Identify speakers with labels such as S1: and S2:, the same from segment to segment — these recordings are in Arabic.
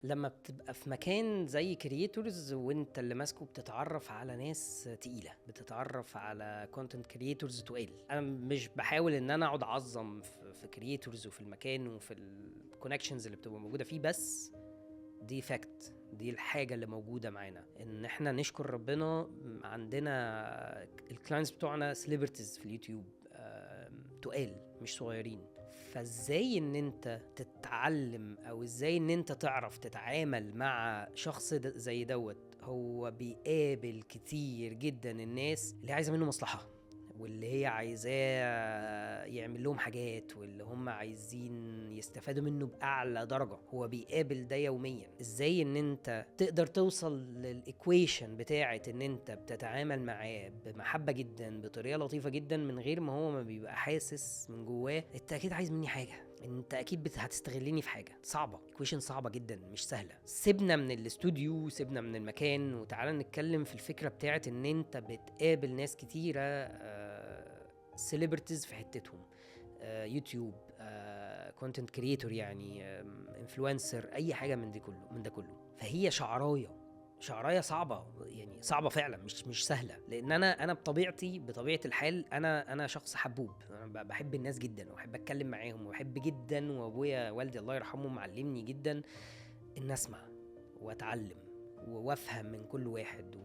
S1: لما بتبقى في مكان زي كرييتورز وانت اللي ماسكه بتتعرف على ناس تقيلة، بتتعرف على كونتنت كرييتورز تقال. انا مش بحاول ان انا اقعد اعظم في كرييتورز وفي المكان وفي الكونكشنز اللي بتبقى موجودة فيه، بس دي فاكت، دي الحاجة اللي موجودة معانا، ان احنا نشكر ربنا. عندنا الكلاينتس بتوعنا سليبرتيز في اليوتيوب، تقال مش صغيرين. فازاي ان انت تتعلم او ازاي ان انت تعرف تتعامل مع شخص زي دوت؟ هو بيقابل كتير جدا الناس اللي عايزة منه مصلحة، واللي هي عايزاه يعمل لهم حاجات، واللي هم عايزين يستفادوا منه بأعلى درجة. هو بيقابل ده يوميا. ازاي ان انت تقدر توصل للإيكويشن بتاعة ان انت بتتعامل معاه بمحبة جدا، بطريقة لطيفة جدا، من غير ما هو ما بيبقى حاسس من جواه انت اكيد عايز مني حاجة، انت اكيد هتستغلني في حاجه صعبه. ايكويشن صعبه جدا مش سهله. سيبنا من الاستوديو، سيبنا من المكان، وتعالى نتكلم في الفكره بتاعت ان انت بتقابل ناس كتيره سيلبرتيز في حتتهم، يوتيوب، كونتنت كريتور، يعني انفلونسر، اي حاجه من دي كله، من ده كله. فهي شعرايه صعبه، يعني صعبه فعلا، مش سهله. لان انا بطبيعه الحال انا شخص حبوب. انا بحب الناس جدا وبحب اتكلم معاهم وبحب جدا، وابويا والدي الله يرحمه معلمني جدا ان اسمع واتعلم وافهم من كل واحد.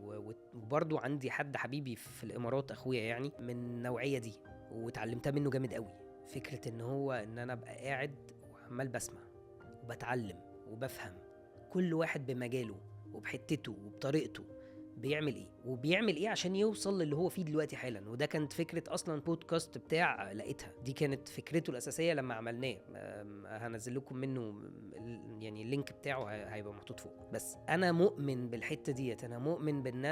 S1: وبرضو عندي حد حبيبي في الامارات، اخويا يعني، من النوعيه دي، واتعلمتها منه جامد قوي. فكره ان انا ابقى قاعد وعمال بسمع وبتعلم وبفهم كل واحد بمجاله وبحتته وبطريقته، بيعمل ايه عشان يوصل للي هو فيه دلوقتي حالا. وده كانت فكرة اصلا بودكاست بتاع لقيتها، دي كانت فكرته الاساسية لما عملناه. هنزل لكم منه يعني اللينك بتاعه هيبقى محطوط فوق. بس انا مؤمن بالحتة ديت، انا مؤمن بان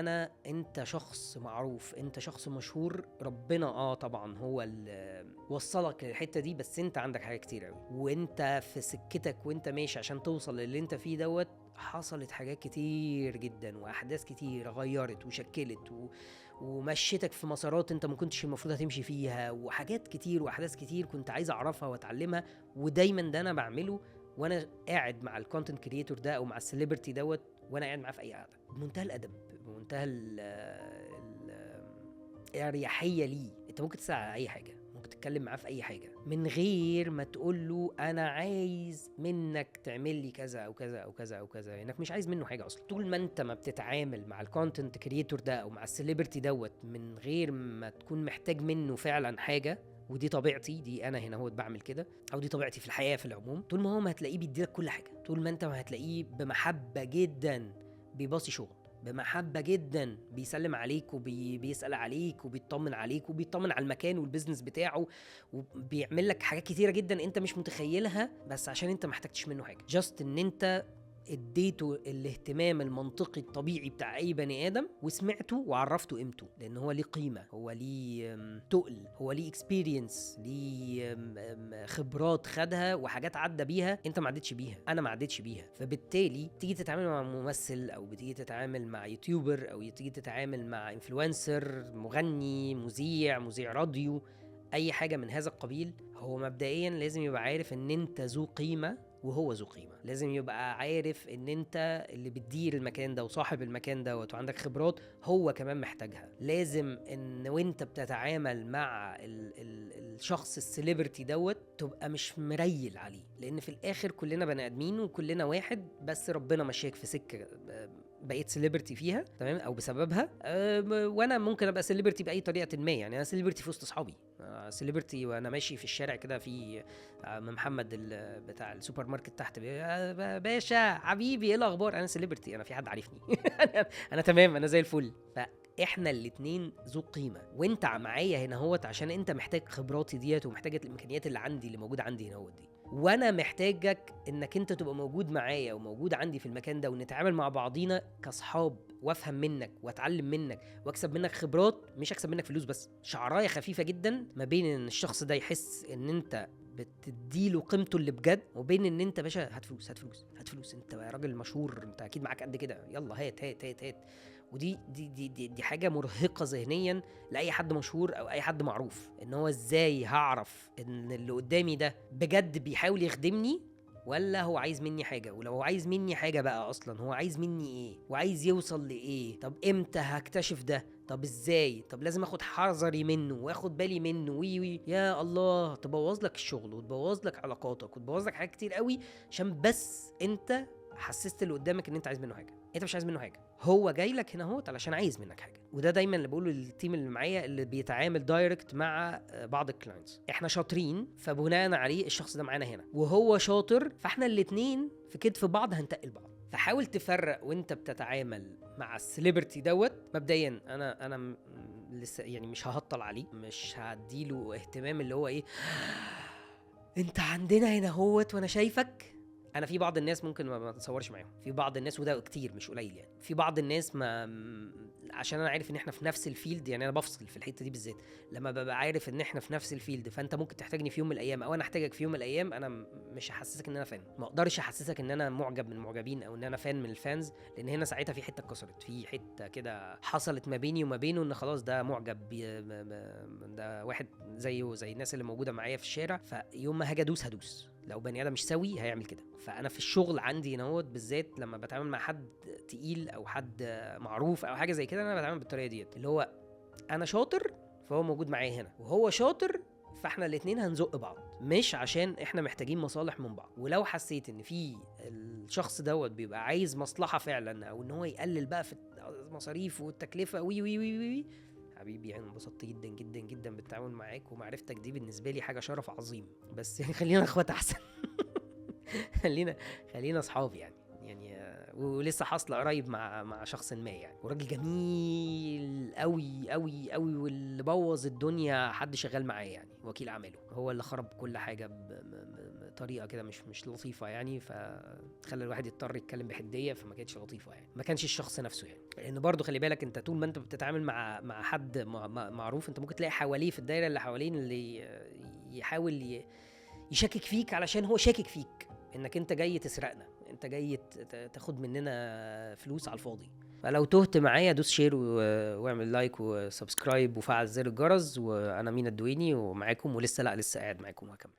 S1: انت شخص معروف، انت شخص مشهور. ربنا طبعا هو اللي وصلك للحتة دي، بس انت عندك حاجة كتير قوي، وانت في سكتك وانت ماشي عشان توصل للي انت فيه دوت. حصلت حاجات كتير جدا واحداث كتير غيرت وشكلت ومشيتك في مسارات انت ما كنتش المفروض هتمشي فيها، وحاجات كتير واحداث كتير كنت عايز اعرفها واتعلمها. ودايما ده انا بعمله وانا قاعد مع الكونتنت كريتور ده او مع السليبرتي دوت، وانا قاعد معاه في اي قعده، بمنتهى الادب، بمنتهى الاريحيه. ليه؟ انت ممكن تسأل على اي حاجه، ممكن تتكلم معاه في اي حاجه من غير ما تقول له انا عايز منك تعمل لي كذا او كذا او كذا او كذا، انك مش عايز منه حاجه اصلا. طول ما انت ما بتتعامل مع الكونتنت كريتور ده او مع السليبرتي دوت من غير ما تكون محتاج منه فعلا حاجه، ودي طبيعتي، دي انا هنا هو بعمل كده، او دي طبيعتي في الحياه في العموم. طول ما هو ما هتلاقيه بيديلك كل حاجه، طول ما انت ما هتلاقيه بمحبه جدا بيباصي شغل، بمحبة جدا بيسلم عليك وبيسأل عليك وبيطمن عليك وبيطمن على المكان والبيزنس بتاعه، وبيعمل لك حاجات كتيرة جدا انت مش متخيلها، بس عشان انت محتاجتش منه حاجة، جاست ان انت اديته الاهتمام المنطقي الطبيعي بتاع اي بني ادم، وسمعته وعرفته قيمته، لان هو ليه قيمه، هو ليه تقل، هو ليه اكسبيرينس، ليه خبرات خدها وحاجات عدى بيها انت ما عدتش بيها، انا ما عدتش بيها. فبالتالي تيجي تتعامل مع ممثل، او بتيجي تتعامل مع يوتيوبر، او تيجي تتعامل مع انفلونسر، مغني، مذيع راديو، اي حاجه من هذا القبيل، هو مبدئيا لازم يبقى عارف ان انت ذو قيمه وهو ذو قيمه. لازم يبقى عارف ان انت اللي بتدير المكان ده وصاحب المكان ده وعندك خبرات هو كمان محتاجها. لازم ان وانت بتتعامل مع الشخص السليبرتي دوت تبقى مش مريل عليه، لان في الاخر كلنا بني ادمين وكلنا واحد، بس ربنا مشيك في سكه بقيت سيلبرتي فيها، تمام، او بسببها. وانا ممكن ابقى سيلبرتي باي طريقه ما، يعني انا سيلبرتي في وسط اصحابي، سيلبرتي وانا ماشي في الشارع كده في محمد بتاع السوبر ماركت تحت، باشا حبيبي ايه الاخبار، انا سيلبرتي، انا في حد عارفني انا تمام، انا زي الفل. احنا الاتنين ذو قيمه، وانت معايا هنا هوت عشان انت محتاج خبراتي ديت ومحتاج الامكانيات اللي عندي اللي موجوده عندي هنا هوت دي، وانا محتاجك انك انت تبقى موجود معايا وموجود عندي في المكان ده، ونتعامل مع بعضينا كاصحاب، وافهم منك واتعلم منك واكسب منك خبرات، مش اكسب منك فلوس بس. شعرايه خفيفه جدا ما بين ان الشخص ده يحس ان انت بتديله قيمته اللي بجد، وبين ان انت باشا هات فلوس هات فلوس هات فلوس، انت راجل مشهور، انت اكيد معاك قد كده، يلا هات هات هات هات. ودي دي حاجه مرهقه ذهنيا لاي حد مشهور او اي حد معروف، ان هو ازاي هعرف ان اللي قدامي ده بجد بيحاول يخدمني ولا هو عايز مني حاجه؟ ولو هو عايز مني حاجه بقى اصلا هو عايز مني ايه وعايز يوصل لايه؟ طب امتى هكتشف ده؟ طب ازاي؟ طب لازم اخد حذري منه واخد بالي منه وي يا الله، تبوظ لك الشغل وتبوظ لك علاقاتك وتبوظ لك حاجات كتير قوي عشان بس انت حسست اللي قدامك ان انت عايز منه حاجه. انت مش عايز منه حاجه، هو جاي لك هنا اهوت علشان عايز منك حاجه. وده دايما اللي بقوله للتيم اللي معايا اللي بيتعامل دايركت مع بعض الكلاينتس، احنا شاطرين فبناء عليه الشخص ده معانا هنا وهو شاطر، فاحنا الاتنين في كتف بعض هنتقل بعض. فحاول تفرق وانت بتتعامل مع السليبرتي دوت. مبدئيا انا لسه يعني مش ههطل عليه، مش هديله اهتمام اللي هو ايه انت عندنا هنا هوت وانا شايفك. انا في بعض الناس ممكن ما اتصورش معاهم، في بعض الناس وده كتير مش قليل يعني، في بعض الناس ما عشان انا عارف ان احنا في نفس الفيلد، يعني انا بفصل في الحته دي بالذات لما ببقى عارف ان احنا في نفس الفيلد، فانت ممكن تحتاجني في يوم من الايام او انا احتاجك في يوم من الايام، انا مش هحسسك ان انا فان، ما اقدرش احسسك ان انا معجب من المعجبين او ان انا فان من الفانز، لان هنا ساعتها في حته اتكسرت، في حته كده حصلت ما بيني وما بينه ان خلاص ده معجب ده واحد زيه زي الناس اللي موجوده معايا في الشارع، فيوم ما هاجي هدوس لو بني ادم مش سوي هيعمل كده. فانا في الشغل عندي نوت بالذات لما بتعامل مع حد تقيل او حد معروف او حاجه زي كده، انا بتعامل بالطريقه ديت اللي هو انا شاطر فهو موجود معايا هنا وهو شاطر، فاحنا الاتنين هنزق بعض، مش عشان احنا محتاجين مصالح من بعض. ولو حسيت ان في الشخص دوت بيبقى عايز مصلحه فعلا او ان هو يقلل بقى في المصاريف والتكلفه وي وي وي وي حبيبي، يعني انبسطت جدا جدا جدا بالتعامل معاك، ومعرفتك دي بالنسبه لي حاجه شرف عظيم، بس يعني خلينا اخوات احسن. خلينا اصحاب يعني ولسه حاصله قريب مع شخص ما يعني، وراجل جميل قوي قوي قوي، واللي بوظ الدنيا حد شغال معاه يعني وكيل اعماله، هو اللي خرب كل حاجه بطريقه كده مش لطيفه يعني، فتخلى الواحد يضطر يتكلم بحديه، فما كانتش لطيفه يعني، ما كانش الشخص نفسه يعني. لان برضو خلي بالك انت طول ما انت بتتعامل مع حد معروف، انت ممكن تلاقي حواليه في الدايره اللي حوالين اللي يحاول يشكك فيك علشان هو شاكك فيك انك انت جاي تسرقنا، انت جاي تاخد مننا فلوس على الفاضي. فلو تهت معايا دوس شير واعمل لايك وسبسكرايب وفعل زر الجرس. وانا مينا الدويني ومعاكم، ولسه لسه قاعد معاكم وهكمل.